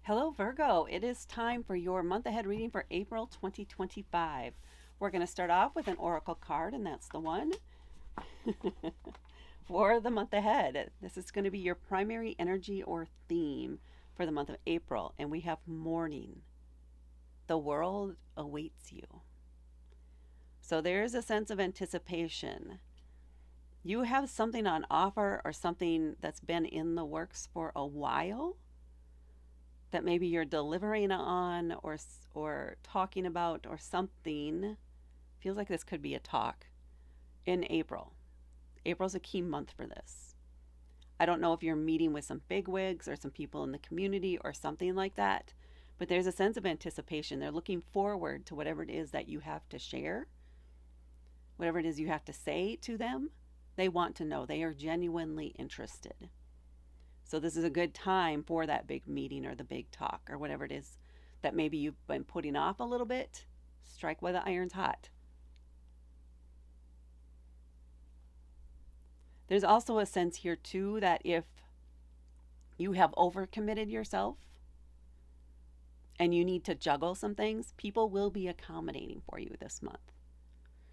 Hello, Virgo. It is time for your month ahead reading for April 2025. We're going to start off with an oracle card, and that's the one for the month ahead. This is going to be your primary energy or theme for the month of April, and we have morning. The world awaits you. So there is a sense of anticipation. You have something on offer or something that's been in the works for a while that maybe you're delivering on or talking about or something. Feels like this could be a talk in April. April's a key month for this. I don't know if you're meeting with some bigwigs or some people in the community or something like that, but there's a sense of anticipation. They're looking forward to whatever it is that you have to share, whatever it is you have to say to them. They want to know. They are genuinely interested. So this is a good time for that big meeting or the big talk or whatever it is that maybe you've been putting off a little bit. Strike while the iron's hot. There's also a sense here too that if you have overcommitted yourself and you need to juggle some things, people will be accommodating for you this month.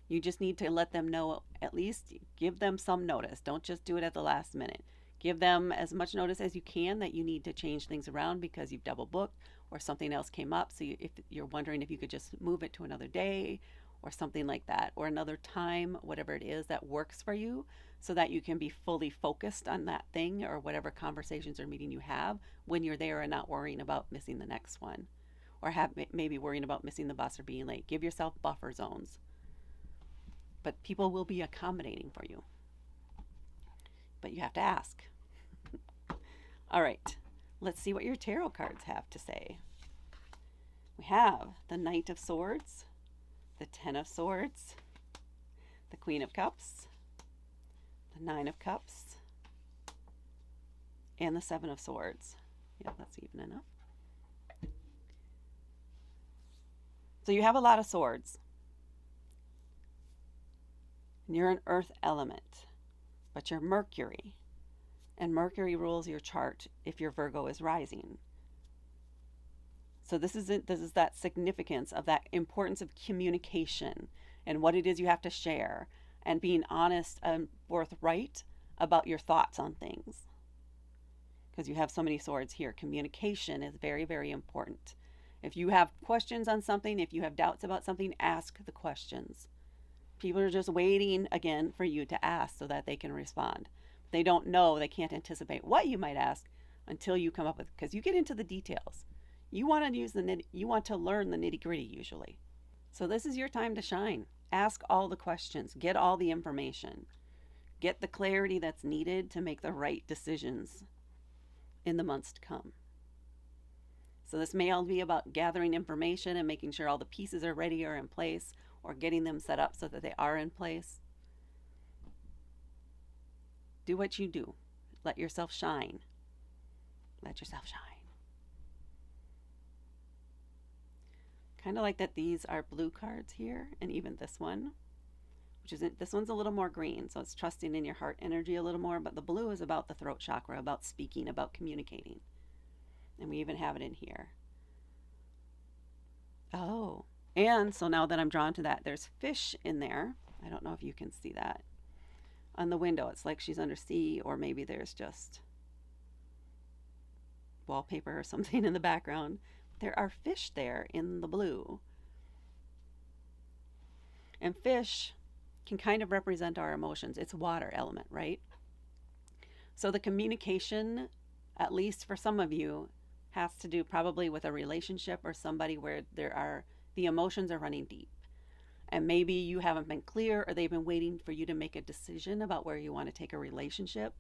You just need to let them know, at least give them some notice. Don't just do it at the last minute. Give them as much notice as you can that you need to change things around because you've double booked or something else came up. So if you're wondering if you could just move it to another day or something like that, or another time, whatever it is that works for you, so that you can be fully focused on that thing or whatever conversations or meeting you have when you're there and not worrying about missing the next one or maybe worrying about missing the bus or being late. Give yourself buffer zones. But people will be accommodating for you. But you have to ask. All right, let's see what your tarot cards have to say. We have the Knight of Swords, the Ten of Swords, the Queen of Cups, the Nine of Cups, and the Seven of Swords. Yeah, that's even enough. So you have a lot of swords. And you're an earth element, but you're Mercury. And Mercury rules your chart if your Virgo is rising. So this is that significance of that importance of communication and what it is you have to share and being honest and forthright about your thoughts on things. Because you have so many swords here. Communication is very, very important. If you have questions on something, if you have doubts about something, ask the questions. People are just waiting again for you to ask so that they can respond. They don't know, they can't anticipate what you might ask until you come up with, because you get into the details. You want to learn the nitty-gritty usually. So this is your time to shine. Ask all the questions, get all the information. Get the clarity that's needed to make the right decisions in the months to come. So this may all be about gathering information and making sure all the pieces are ready or in place, or getting them set up so that they are in place. Do what you do. Let yourself shine. Let yourself shine. Kind of like that these are blue cards here, and even this one, this one's a little more green, so it's trusting in your heart energy a little more, but the blue is about the throat chakra, about speaking, about communicating. And we even have it in here. Oh, and so now that I'm drawn to that, there's fish in there. I don't know if you can see that. On the window, it's like she's under sea, or maybe there's just wallpaper or something in the background. There are fish there in the blue. And fish can kind of represent our emotions. It's water element, right? So the communication, at least for some of you, has to do probably with a relationship or somebody where the emotions are running deep. And maybe you haven't been clear or they've been waiting for you to make a decision about where you want to take a relationship.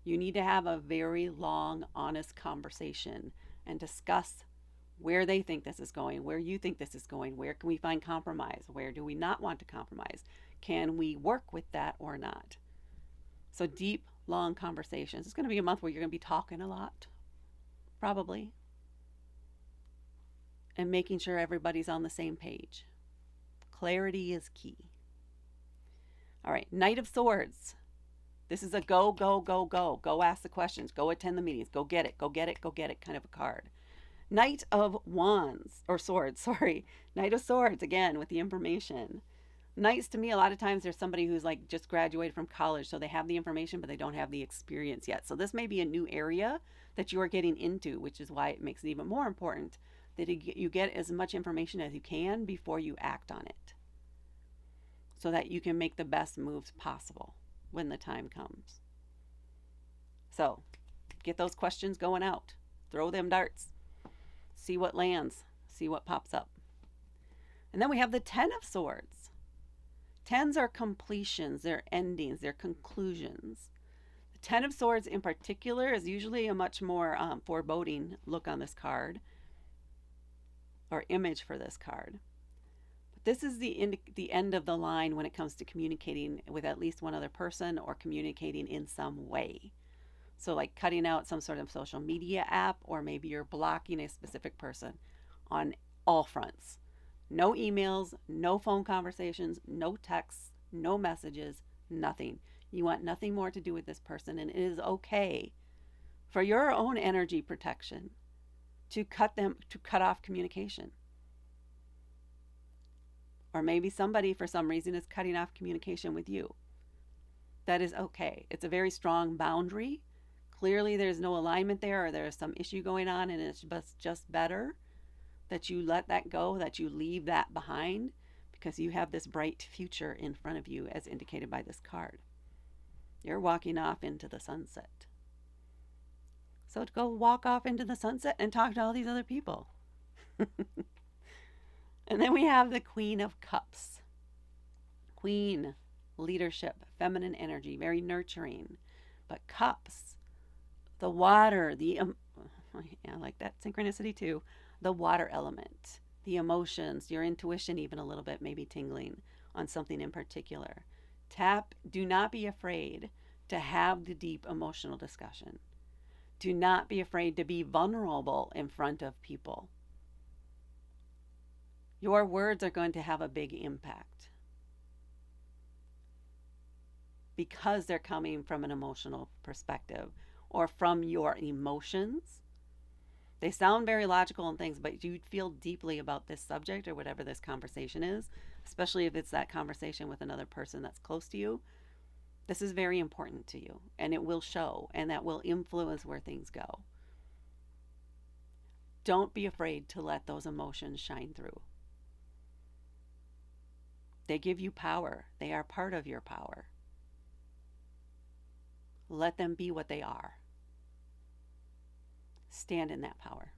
You need to have a very long, honest conversation and discuss where they think this is going, where you think this is going, where can we find compromise, where do we not want to compromise, can we work with that or not. So deep, long conversations. It's going to be a month where you're going to be talking a lot, probably, and making sure everybody's on the same page. Clarity is key. All right, Knight of Swords. This is a go, go, go, go. Go ask the questions. Go attend the meetings. Go get it, go get it, go get it kind of a card. Knight of Wands, or Swords, sorry. Knight of Swords, again, with the information. Knights, to me, a lot of times there's somebody who's like just graduated from college, so they have the information, but they don't have the experience yet. So this may be a new area that you are getting into, which is why it makes it even more important that you get as much information as you can before you act on it, so that you can make the best moves possible when the time comes. So get those questions going out. Throw them darts. See what lands. See what pops up. And then we have the Ten of Swords. Tens are completions, they're endings, they're conclusions. The Ten of Swords in particular is usually a much more foreboding look on this card, or image for this card. But this is the end of the line when it comes to communicating with at least one other person or communicating in some way. So, like cutting out some sort of social media app, or maybe you're blocking a specific person on all fronts. No emails, no phone conversations, no texts, no messages, nothing. You want nothing more to do with this person, and it is okay for your own energy protection to cut off communication. Or maybe somebody for some reason is cutting off communication with you. That is okay. It's a very strong boundary. Clearly there's no alignment there, or there's some issue going on, and it's just better that you let that go, that you leave that behind, because you have this bright future in front of you as indicated by this card. You're walking off into the sunset. So to go walk off into the sunset and talk to all these other people. And then we have the Queen of Cups. Queen, leadership, feminine energy, very nurturing. But cups, the water, I like that synchronicity too. The water element, the emotions, your intuition, even a little bit, maybe tingling on something in particular. Do not be afraid to have the deep emotional discussion. Do not be afraid to be vulnerable in front of people. Your words are going to have a big impact because they're coming from an emotional perspective or from your emotions. They sound very logical and things, but you feel deeply about this subject or whatever this conversation is, especially if it's that conversation with another person that's close to you. This is very important to you, and it will show, and that will influence where things go. Don't be afraid to let those emotions shine through. They give you power. They are part of your power. Let them be what they are. Stand in that power.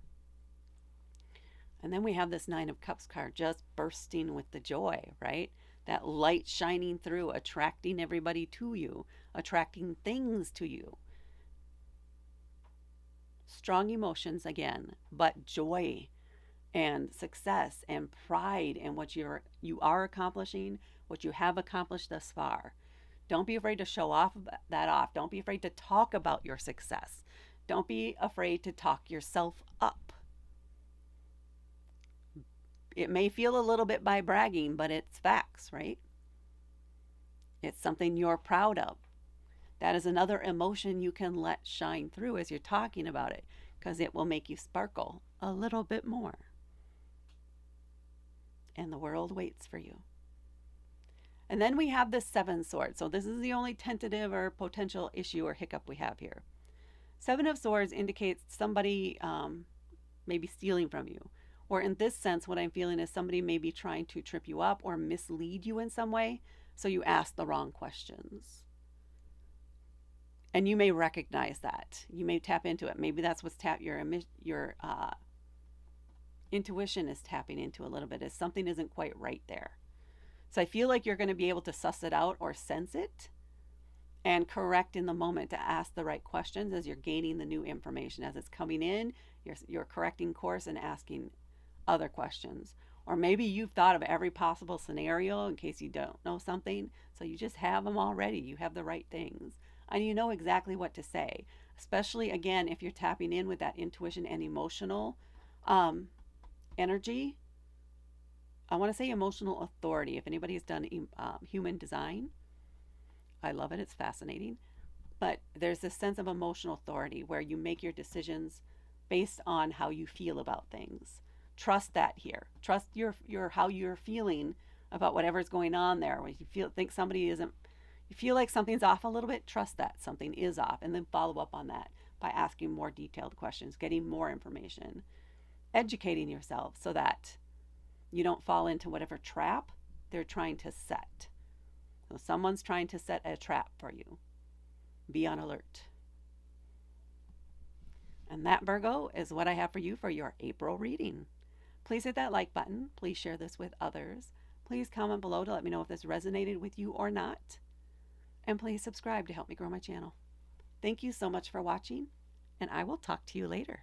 And then we have this Nine of Cups card just bursting with the joy, right? That light shining through, attracting everybody to you, attracting things to you. Strong emotions again, but joy and success and pride in what you are accomplishing, what you have accomplished thus far. Don't be afraid to show that off. Don't be afraid to talk about your success. Don't be afraid to talk yourself up. It may feel a little bit by bragging, but it's facts, right? It's something you're proud of. That is another emotion you can let shine through as you're talking about it, because it will make you sparkle a little bit more. And the world waits for you. And then we have the Seven Swords. So this is the only tentative or potential issue or hiccup we have here. Seven of Swords indicates somebody maybe stealing from you. Or in this sense, what I'm feeling is somebody may be trying to trip you up or mislead you in some way, so you ask the wrong questions. And you may recognize that. You may tap into it. Maybe that's what's your intuition is tapping into a little bit, is something isn't quite right there. So I feel like you're going to be able to suss it out or sense it and correct in the moment to ask the right questions as you're gaining the new information. As it's coming in, you're correcting course and asking other questions. Or maybe you've thought of every possible scenario in case you don't know something, so you just have them already. You have the right things, and you know exactly what to say, especially, again, if you're tapping in with that intuition and emotional energy. I want to say emotional authority. If anybody has done human design, I love it. It's fascinating. But there's this sense of emotional authority where you make your decisions based on how you feel about things. Trust that here. Trust your how you're feeling about whatever's going on there. When you think somebody isn't, you feel like something's off a little bit, trust that something is off, and then follow up on that by asking more detailed questions, getting more information, educating yourself so that you don't fall into whatever trap they're trying to set. So someone's trying to set a trap for you. Be on alert. And that, Virgo, is what I have for you for your April reading. Please hit that like button. Please share this with others. Please comment below to let me know if this resonated with you or not. And please subscribe to help me grow my channel. Thank you so much for watching, and I will talk to you later.